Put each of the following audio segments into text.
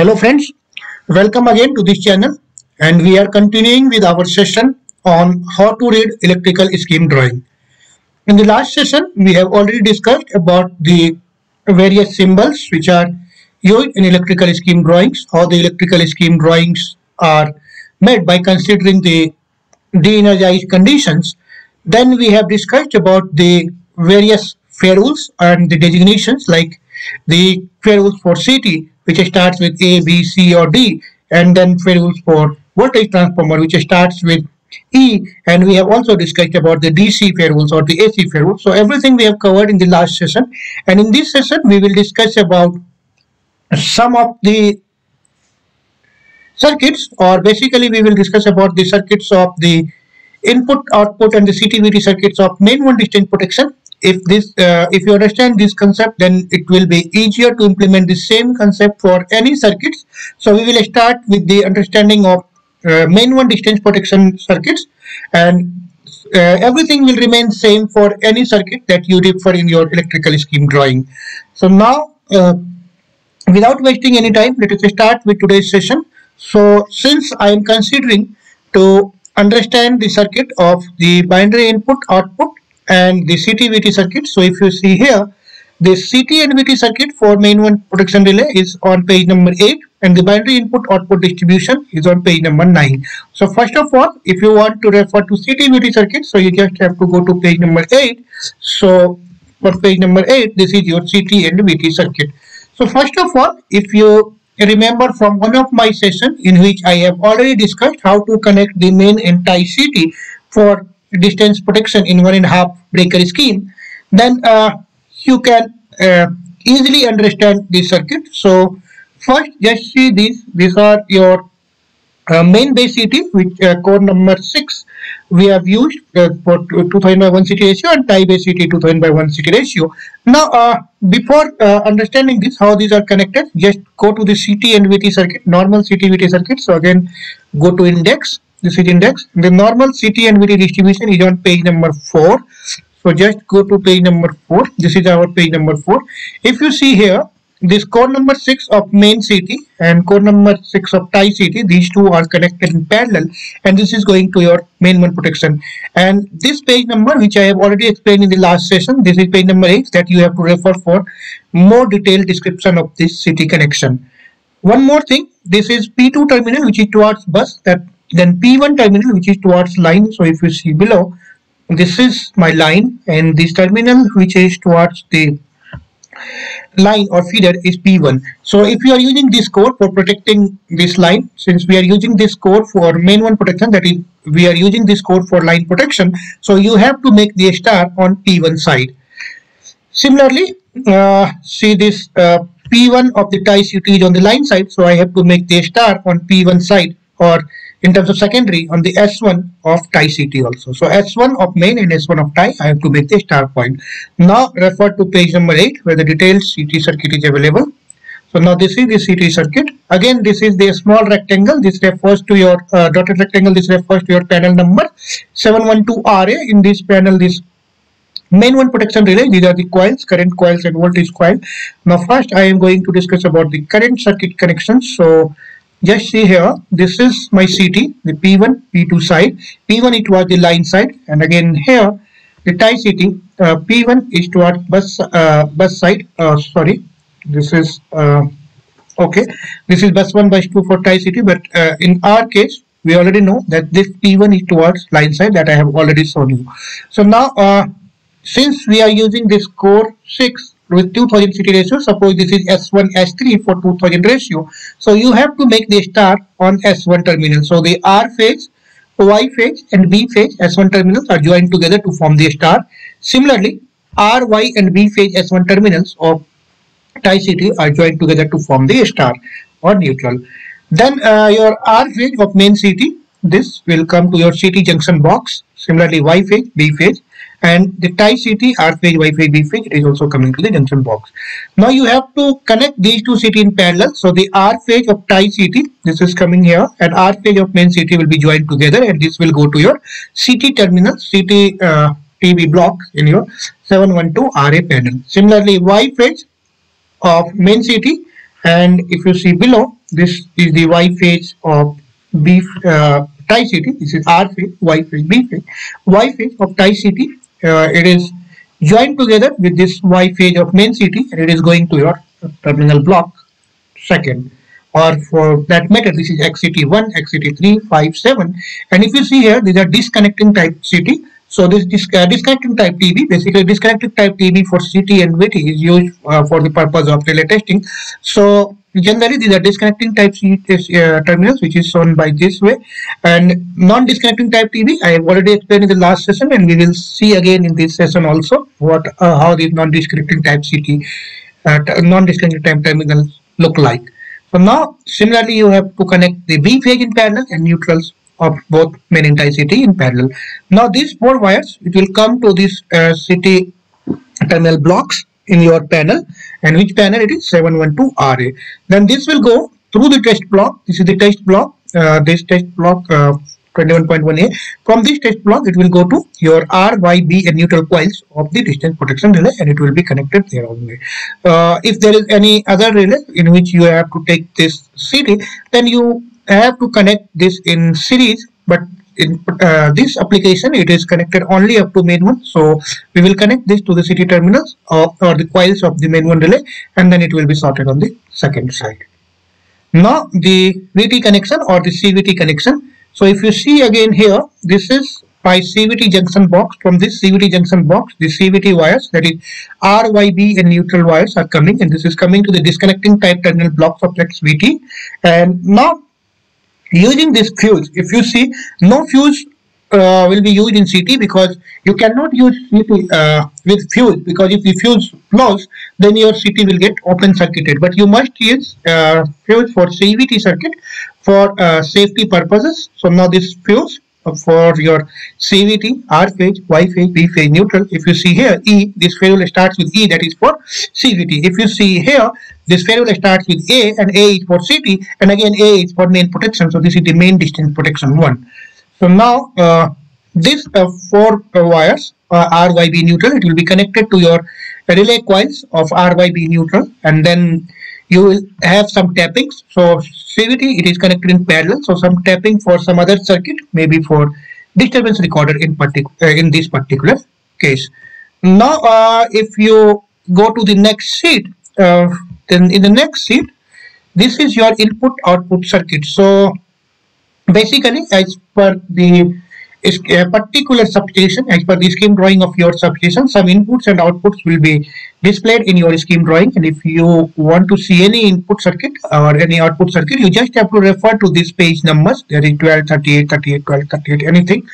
Hello friends, welcome again to this channel, and we are continuing with our session on how to read electrical scheme drawing. In the last session, we have already discussed about the various symbols which are used in electrical scheme drawings, how the electrical scheme drawings are made by considering the de-energized conditions. Then we have discussed about the various fair rules and the designations, like the fair rules for CT, which starts with A, B, C or D, and then fair rules for voltage transformer, which starts with E, and we have also discussed about the DC fair rules or the AC fair rules. So everything we have covered in the last session, and in this session we will discuss about some of the circuits, or basically we will discuss about the circuits of the input, output, and the CTVT circuits of main one distance protection. If you understand this concept, then it will be easier to implement the same concept for any circuits. So we will start with the understanding of main one distance protection circuits, and everything will remain same for any circuit that you refer in your electrical scheme drawing. So now, without wasting any time, let us start with today's session. So since I am considering to understand the circuit of the binary input, output, and the CT-VT circuit. So if you see here, the CT and VT circuit for main one protection relay is on page number 8, and the binary input output distribution is on page number 9. So first of all, if you want to refer to CT-VT circuit, so you just have to go to page number 8. So for page number 8, this is your CT and VT circuit. So first of all, if you remember from one of my sessions in which I have already discussed how to connect the main and tie CT for distance protection in 1.5 breaker scheme, then you can easily understand this circuit. So first, just see these are your main base CT, which core number 6 we have used for 2000/1 CT ratio, and tie base CT 2000/1 CT ratio. Now before understanding this, how these are connected, just go to the CT and VT circuit, normal CT VT circuit. So again, go to index. This is index. The normal CT and VT distribution is on page number 4. So just go to page number 4. This is our page number 4. If you see here, this core number 6 of main CT and core number 6 of tie CT, these two are connected in parallel, and this is going to your main one protection. And this page number, which I have already explained in the last session, this is page number 8, that you have to refer for more detailed description of this CT connection. One more thing, this is P2 terminal, which is towards bus, then P1 terminal, which is towards line. So if you see below, this is my line, and this terminal which is towards the line or feeder is P1. So if you are using this core for protecting this line, since we are using this core for main one protection, that is, we are using this core for line protection, so you have to make the star on P1 side. Similarly, see this P1 of the tie CT is on the line side, so I have to make the star on P1 side, or in terms of secondary, on the S1 of tie CT also. So S1 of main and S1 of tie, I have to make the star point. Now refer to page number 8, where the detailed CT circuit is available. So now this is the CT circuit. Again, this is the small rectangle. This refers to your dotted rectangle. This refers to your panel number 712RA. In this panel, this main one protection relay, these are the coils, current coils and voltage coil. Now first I am going to discuss about the current circuit connections. So just see here, this is my CT, the P1, P2 side. P1 it was the line side, and again here the tie CT, P1 is towards bus side. Sorry, this is okay. This is bus 1, bus 2 for tie CT, but in our case we already know that this P1 is towards line side, that I have already shown you. So now since we are using this core 6 with 2000 CT ratio, suppose this is S1 S3 for 2000 ratio, so you have to make the star on S1 terminal. So the R phase, Y phase and B phase S1 terminals are joined together to form the star. Similarly, R, Y and B phase S1 terminals of tie CT are joined together to form the star or neutral. Then your R phase of main CT, this will come to your CT junction box. Similarly, Y phase, B phase, and the tie CT, R phase, Y phase, B phase, it is also coming to the junction box. Now you have to connect these two CT in parallel. So the R phase of tie CT, this is coming here, and R phase of main CT will be joined together, and this will go to your CT terminal, CT PV block in your 712RA panel. Similarly, Y phase of main CT, and if you see below, this is the Y phase of B Tri-City. This is R phase, Y phase, B phase. Y phase of Tri-City, it is joined together with this Y phase of main city, and it is going to your terminal block second. Or for that matter, this is XCT1, XCT3, 5, 7. And if you see here, these are disconnecting type CT. So this disconnecting type TB, basically disconnecting type TB for CT and VT is used for the purpose of relay testing. So generally these are disconnecting type terminals, which is shown by this way, and non-disconnecting type TB I have already explained in the last session, and we will see again in this session also what how the non-disconnecting type CT non-disconnecting type terminals look like. So now similarly you have to connect the B phase in parallel and neutrals of both main and Tri-CT in parallel. Now these 4 wires, it will come to this CT terminal blocks in your panel, and which panel it is 712RA. Then this will go through the test block. This is the test block, this test block 21.1A. From this test block it will go to your R, Y, B and neutral coils of the distance protection relay, and it will be connected there only. If there is any other relay in which you have to take this CT, then you have to connect this in series, but in this application it is connected only up to main one. So we will connect this to the CT terminals or the coils of the main one relay, and then it will be sorted on the second side. Now the VT connection or the CVT connection. So if you see again here, this is my CVT junction box. From this CVT junction box, the CVT wires, that is R, Y, B and neutral wires are coming, and this is coming to the disconnecting type terminal blocks of VT. And now using this fuse, if you see, no fuse will be used in CT, because you cannot use CT with fuse, because if the fuse flows, then your CT will get open circuited. But you must use fuse for CVT circuit for safety purposes. So now this fuse for your CVT, R phase, Y phase, B phase, neutral. If you see here, E, this ferrule starts with E, that is for CVT. If you see here, this ferrule starts with A, and A is for CT, and again A is for main protection. So this is the main distance protection 1. So now this 4 wires RYB neutral, it will be connected to your relay coils of RYB neutral, and then you will have some tappings. So CVT, it is connected in parallel, so some tapping for some other circuit, maybe for disturbance recorder in this particular case. Now if you go to the next sheet, then in the next sheet, this is your input output circuit. So basically, as per the particular substation, as per the scheme drawing of your substation, some inputs and outputs will be displayed in your scheme drawing. And if you want to see any input circuit or any output circuit, you just have to refer to these page numbers. There is 12, 38, 38, 12, 38, anything.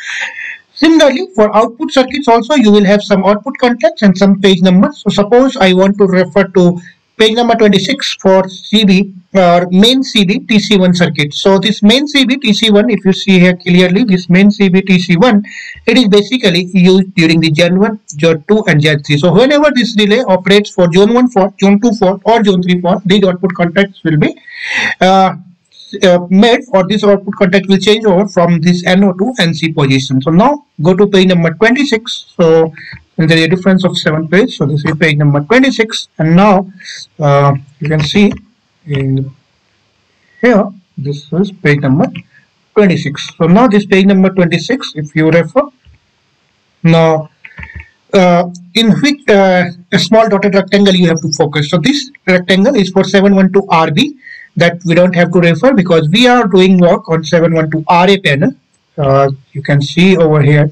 Similarly, for output circuits also, you will have some output contacts and some page numbers. So suppose I want to refer to page number 26 for CB or main CB TC1 circuit. So this main CB TC1, if you see here clearly, this main CB TC1, it is basically used during the Gen 1, Gen 2 and Gen 3. So whenever this relay operates for Zone 1 fault, Zone 2 fault or Zone 3 fault, these output contacts will be made, or this output contact will change over from this NO to NC position. So now go to page number 26. So there is a difference of 7 pages. So this is page number 26, and now you can see in here, this is page number 26. So now this page number 26, if you refer, now in which a small dotted rectangle you have to focus. So this rectangle is for 712 RB, that we don't have to refer because we are doing work on 712 RA panel. You can see over here,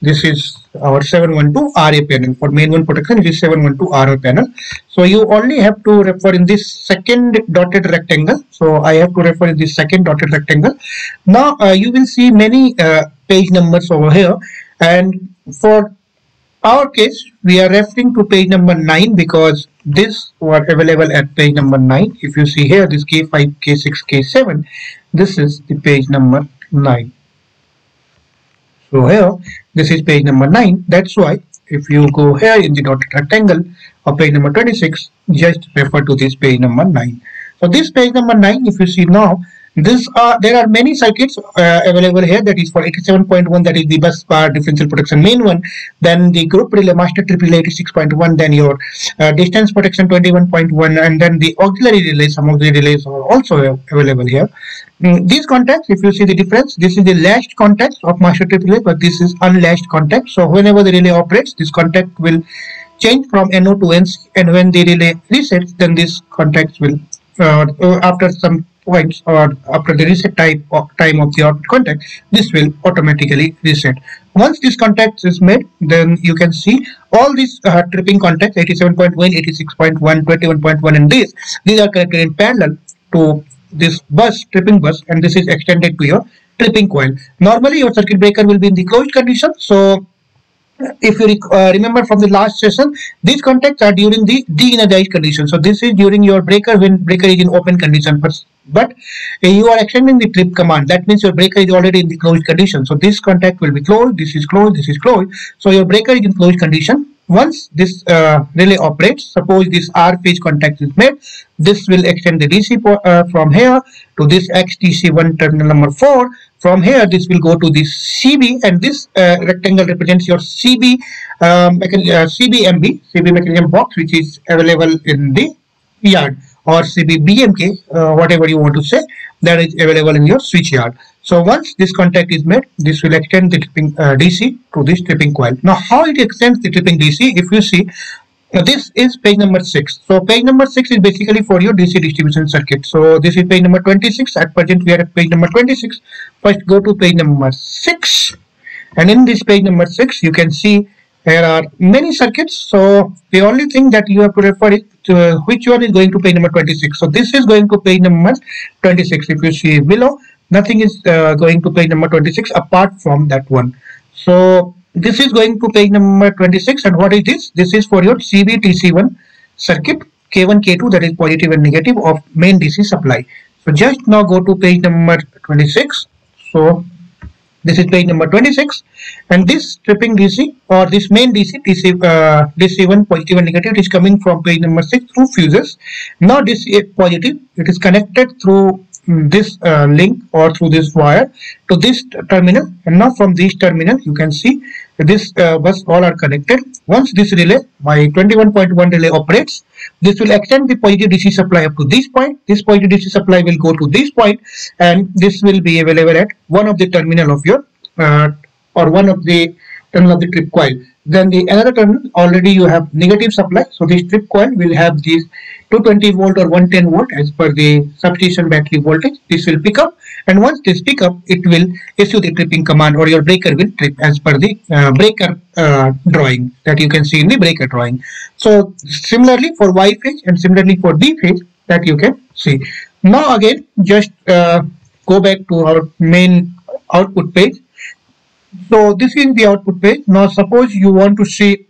this is our 712 RA panel. For main one protection, it is 712 RA panel. So you only have to refer in this second dotted rectangle. So I have to refer in this second dotted rectangle. Now you will see many page numbers over here, and for our case, we are referring to page number 9 because this were available at page number 9. If you see here, this K5, K6, K7, this is the page number 9. So here, this is page number 9. That's why if you go here in the dotted rectangle of page number 26, just refer to this page number 9. So this page number 9, if you see now, There are many circuits available here. That is for 87.1, that is the bus bar differential protection main one. Then the group relay master trip relay 86.1. Then your distance protection 21.1, and then the auxiliary relay. Some of the relays are also available here. These contacts, if you see the difference, this is the latched contacts of master trip relay, but this is unlatched contact. So whenever the relay operates, this contact will change from NO to NC, and when the relay resets, then this contacts will after some points or after the reset time of the output contact, this will automatically reset. Once this contact is made, then you can see all these tripping contacts 87.1, 86.1, 21.1, and these are connected in parallel to this tripping bus, and this is extended to your tripping coil. Normally your circuit breaker will be in the closed condition. So if you remember from the last session, these contacts are during the de-energized condition. So this is during your breaker when breaker is in open condition, but you are extending the trip command. That means your breaker is already in the closed condition. So this contact will be closed, this is closed, this is closed. So your breaker is in closed condition. Once this relay operates, suppose this R phase contact is made, this will extend the DC from here to this XTC1 terminal number 4. From here, this will go to this CB, and this rectangle represents your CB CB mechanism box, which is available in the yard, or CB BMK, whatever you want to say, that is available in your switch yard. So once this contact is made, this will extend the tripping DC to this tripping coil. Now, how it extends the tripping DC? If you see, this is page number 6. So page number 6 is basically for your DC distribution circuit. So this is page number 26. At present we are at page number 26. First go to page number 6, and in this page number 6 you can see there are many circuits. So the only thing that you have to refer is to which one is going to page number 26. So this is going to page number 26. If you see below, nothing is going to page number 26 apart from that one. So this is going to page number 26, and what is this? This is for your CBTC1 circuit, K1, K2, that is positive and negative of main DC supply. So just now go to page number 26. So this is page number 26, and this tripping DC or this main DC1 positive and negative is coming from page number 6 through fuses. Now this is positive, it is connected through this link or through this wire to this terminal, and now from this terminal you can see this bus all are connected. Once this relay, my 21.1 relay operates, this will extend the positive DC supply up to this point. This positive DC supply will go to this point, and this will be available at one of the terminal of your or one of the terminal of the trip coil. Then the another terminal, already you have negative supply, so this trip coil will have these 220 volt or 110 volt as per the substation battery voltage. This will pick up, and once this pick up, it will issue the tripping command, or your breaker will trip as per the breaker drawing that you can see in the breaker drawing. So similarly for Y phase and similarly for D phase, that you can see. Now again, just go back to our main output page. So this is the output page. Now suppose you want to see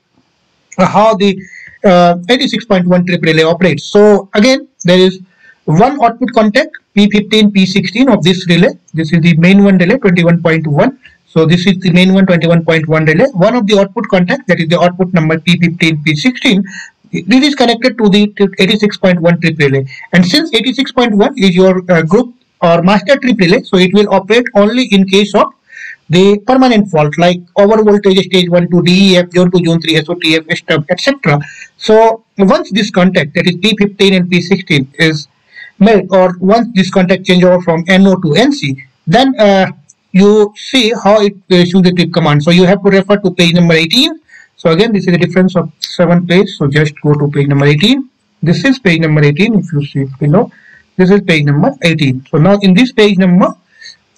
how the 86.1 trip relay operates. So again, there is one output contact P15, P16 of this relay. This is the main one relay 21.1. So this is the main one 21.1 relay. One of the output contact, that is the output number P15, P16. This is connected to the 86.1 trip relay. And since 86.1 is your group or master trip relay, so it will operate only in case of the permanent fault like over voltage stage 1 to DEF, 0 to zone 3, SOTF, stub, etc. So once this contact, that is P15 and P16 is made, or once this contact change over from NO to NC, then you see how it issues the trip command. So you have to refer to page number 18. So again, this is the difference of 7 pages. So just go to page number 18. This is page number 18. If you see below, this is page number 18. So now in this page number,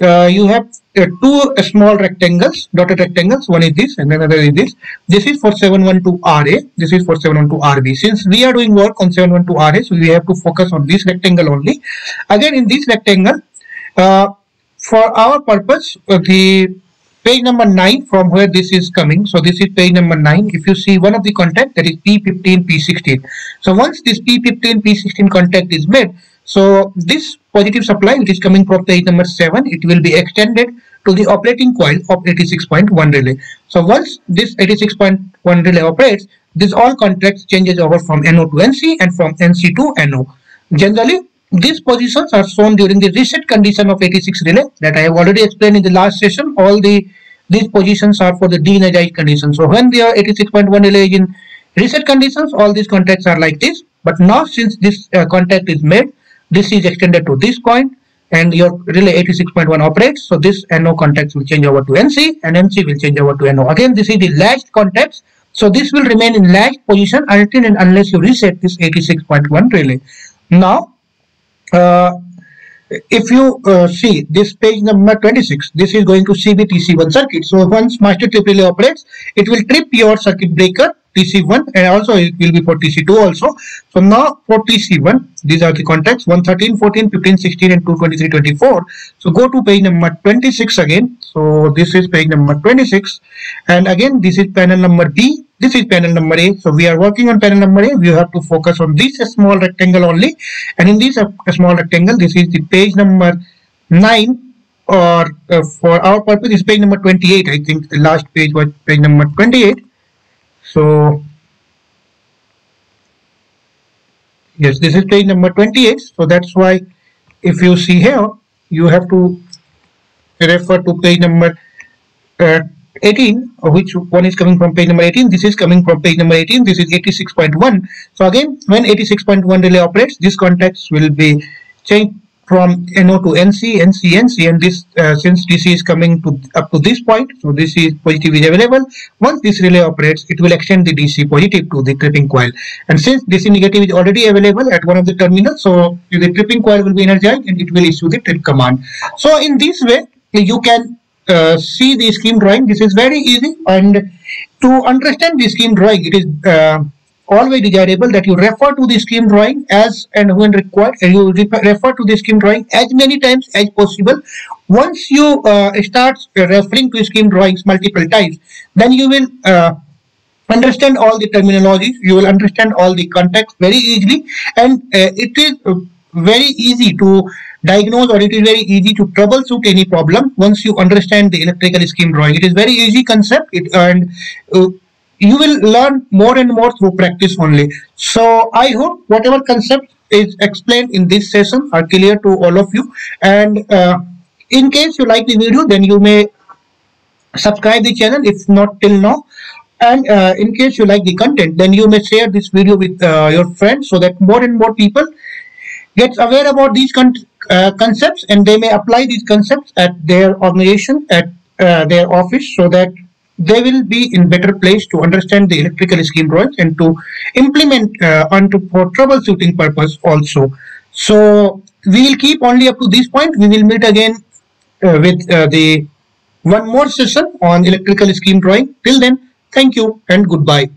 you have two small rectangles, dotted rectangles. One is this and another is this. This is for 712RA. This is for 712RB. Since we are doing work on 712RA, so we have to focus on this rectangle only. Again, in this rectangle, for our purpose, the page number 9 from where this is coming. So this is page number 9. If you see one of the contact, that is P15, P16. So once this P15, P16 contact is made, so this positive supply, which is coming from page number 7, it will be extended to the operating coil of 86.1 relay. So once this 86.1 relay operates, this all contacts changes over from NO to NC and from NC to NO. Generally, these positions are shown during the reset condition of 86 relay that I have already explained in the last session. All these positions are for the de-energized condition. So when the 86.1 relay is in reset conditions, all these contacts are like this. But now since this contact is made, this is extended to this point and your relay 86.1 operates. So this NO contacts will change over to NC and NC will change over to NO. Again, this is the latched contacts. So this will remain in latched position until and unless you reset this 86.1 relay. Now, if you see this page number 26, this is going to CB TC1 circuit. So once master trip relay operates, it will trip your circuit breaker TC1 and also it will be for TC2 also. So now for TC1, these are the contacts 113, 14, 15, 16 and 223, 24. So go to page number 26 again. So this is page number 26 and again this is panel number B. This is panel number A. So we are working on panel number A. We have to focus on this small rectangle only. And in this small rectangle, this is the page number 9 or for our purpose is page number 28. I think the last page was page number 28. So yes, this is page number 28. So that's why if you see here, you have to refer to page number 18, which one is coming from page number 18. This is coming from page number 18. This is 86.1. So again, when 86.1 relay operates, these contacts will be changed from NO to NC, NC, NC, and this since DC is coming to up to this point, so this is positive is available. Once this relay operates, it will extend the DC positive to the tripping coil, and since DC negative is already available at one of the terminals, so the tripping coil will be energized and it will issue the trip command. So in this way, you can see the scheme drawing. This is very easy, and to understand the scheme drawing, it is always desirable that you refer to the scheme drawing as and when required, and you refer to the scheme drawing as many times as possible. Once you start referring to scheme drawings multiple times, then you will understand all the terminologies, you will understand all the contacts very easily, and it is very easy to diagnose, or it is very easy to troubleshoot any problem once you understand the electrical scheme drawing. It is very easy concept, and you will learn more and more through practice only. So I hope whatever concept is explained in this session are clear to all of you, and in case you like the video, then you may subscribe the channel if not till now, and in case you like the content, then you may share this video with your friends so that more and more people get aware about these concepts, and they may apply these concepts at their organization, at their office, so that they will be in better place to understand the electrical scheme drawings and to implement for troubleshooting purpose also. So we will keep only up to this point. We will meet again with the one more session on electrical scheme drawing. Till then, thank you and goodbye.